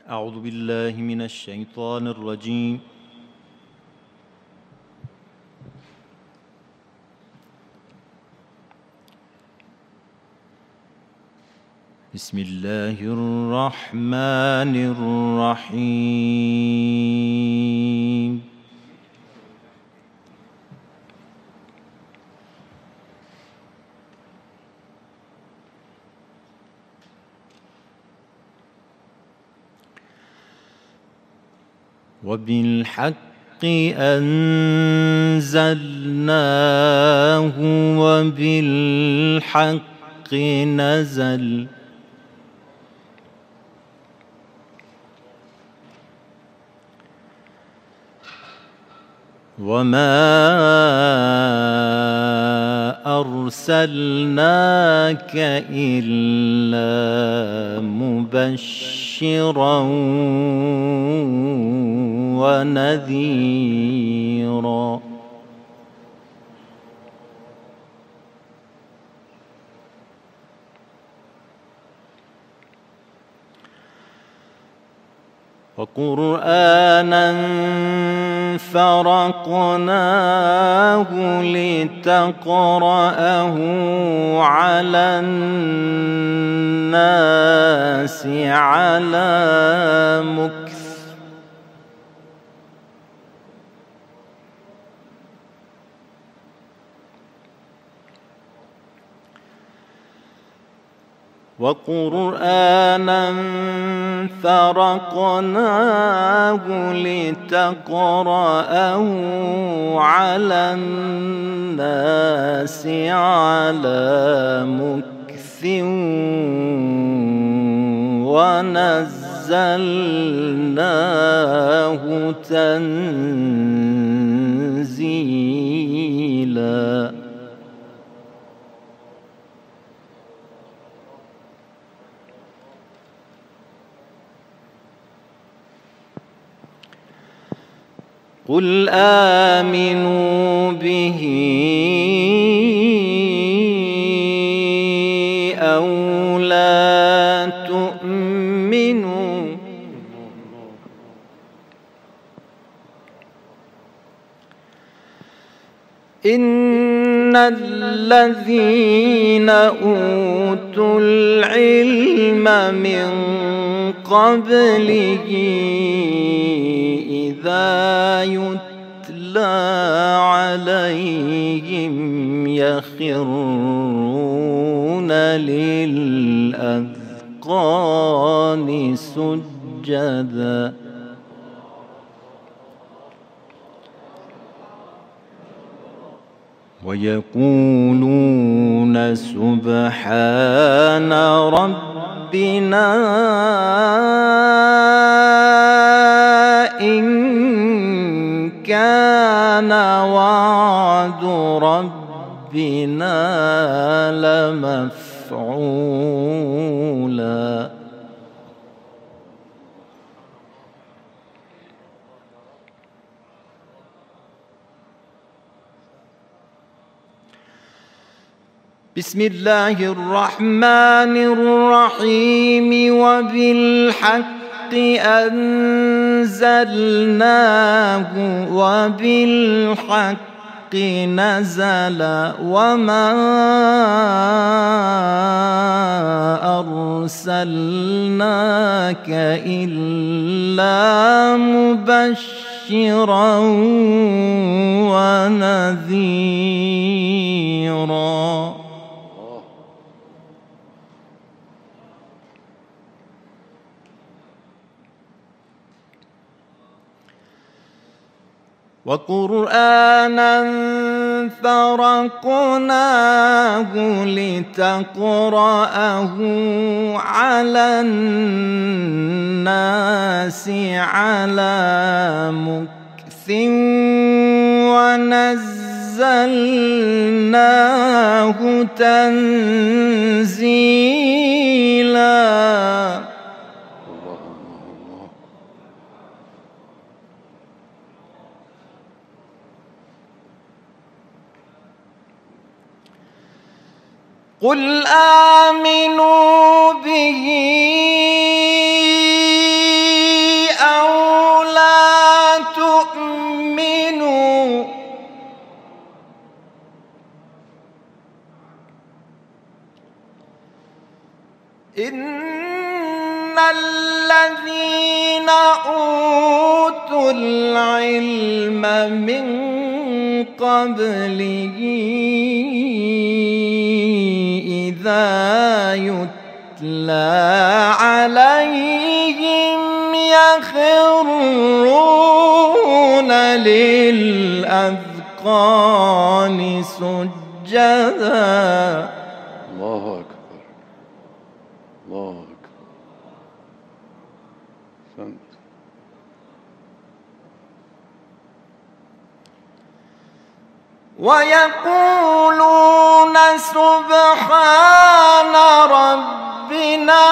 أعوذ بالله من الشيطان الرجيم. بسم الله الرحمن الرحيم. وبالحق أنزلناه وبالحق نزل وما أرسلناك إلا مبشرا ونذيرا. وقرآنا فرقناه لتقرأه على الناس على مكث وقرآنا فرقناه لتقرأه على الناس على مكث ونزلناه تنزيلا. قل آمنوا به أو لا تؤمنوا إن الذين أوتوا العلم من قبله إذا يتلى عليهم يخرون للأذقان سجدا ويقولون سبحان ربنا إن كان وعد ربنا لمفعولا. بسم الله الرحمن الرحيم. وبالحق أنزلناه وبالحق نزل وما أرسلناك إلا مبشرا ونذيرا. وقرآنا فرقناه لتقرأه على الناس على مكث ونزلناه تنزيلا. قل آمنوا به إن الذين أوتوا العلم من قبله إذا يتلى عليهم يخرون للأذقان سجدا. الله أكبر، الله أكبر. أحسنت. ويقولون سبحان ربنا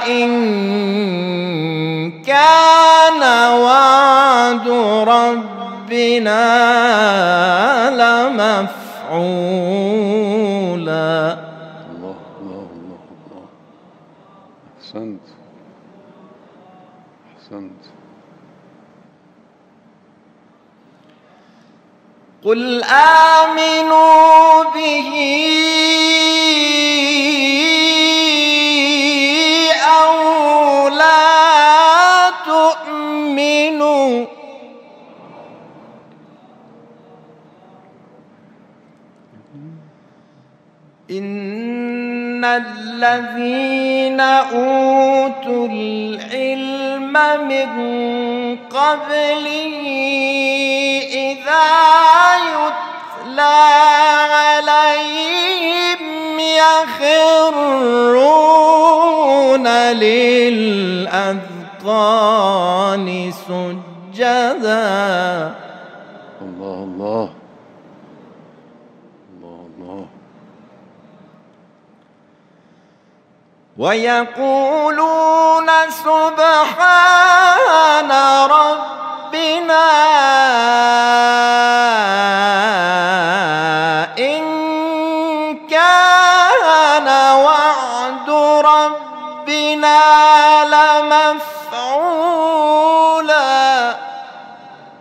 إن كان وعد ربنا لمفعولا. الله الله الله الله. أحسنت، أحسنت. قل آمنوا به أو لا تؤمنوا إن الذين أوتوا العلم من قبله إذا يتلى عليهم يخرون للأذقان سجدا. الله الله الله الله. ويقولون سبحان ربنا إن كان وعد ربنا لمفعولا.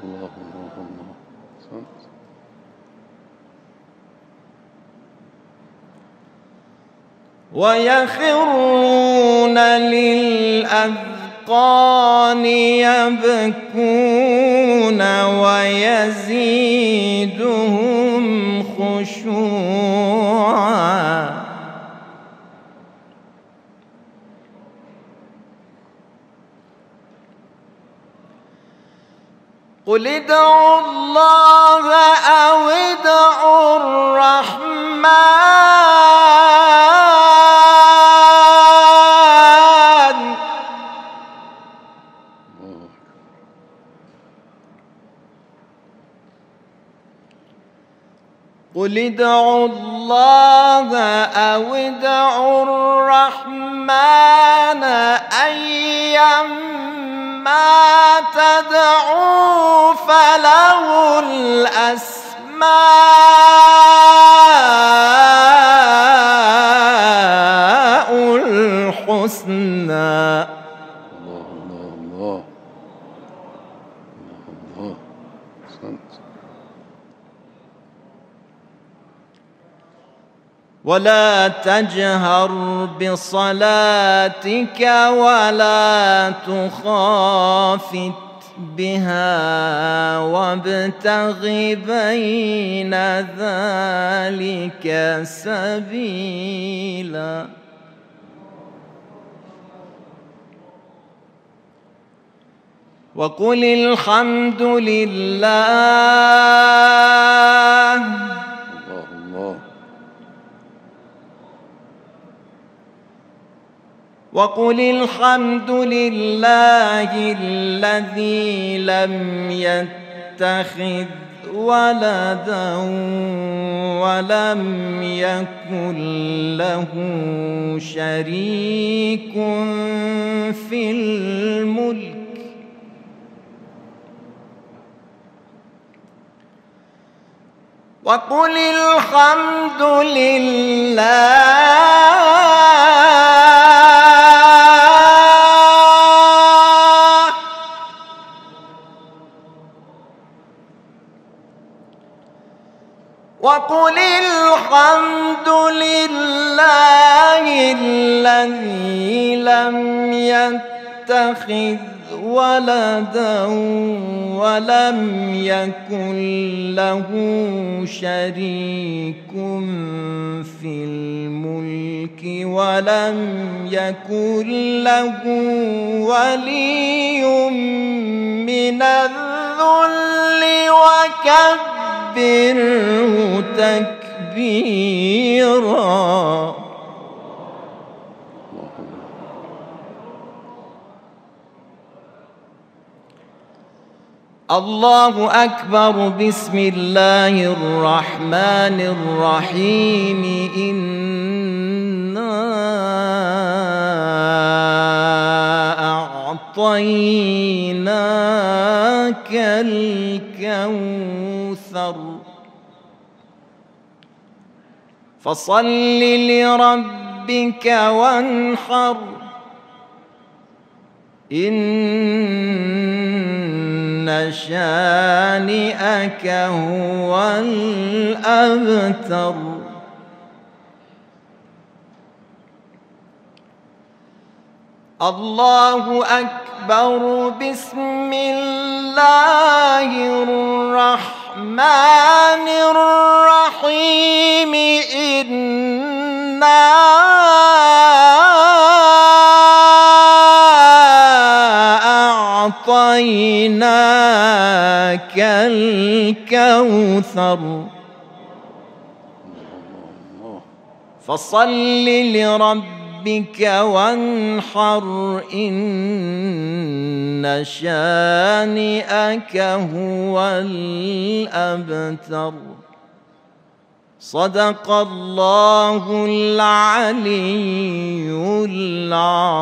الله الله الله. أحسنت. ويخرون للأذقان يبكون ويزيدهم خشوعا. قل ادعوا الله أو ادعوا الرحمن قل ادعوا الله أو ادعوا الرحمن أيما تدعوا فله الأسماء الحسنى. الله الله الله الله. أحسنت. ولا تجهر بصلاتك ولا تخافت بها وابتغ بين ذلك سبيلا. وقل الحمد لله وقل الحمد لله الذي لم يتخذ ولدا ولم يكن له شريك في الملك وقل الحمد لله وقل الحمد الحمد لله الذي لم يتخذ ولدا ولم يكن له شريك في الملك ولم يكن له ولي من الذل وكبره تكبيرا. الله أكبر. بسم الله الرحمن الرحيم. إنا أعطيناك الكوثر فصل لربك وانحر إن شانئك هو الأبتر. الله أكبر. بسم الله الرحمن الرحيم. إنا أعطيناك الكوثر فصل لربك وانحر إن شانئك هو الأبتر. صدق الله العلي العظيم.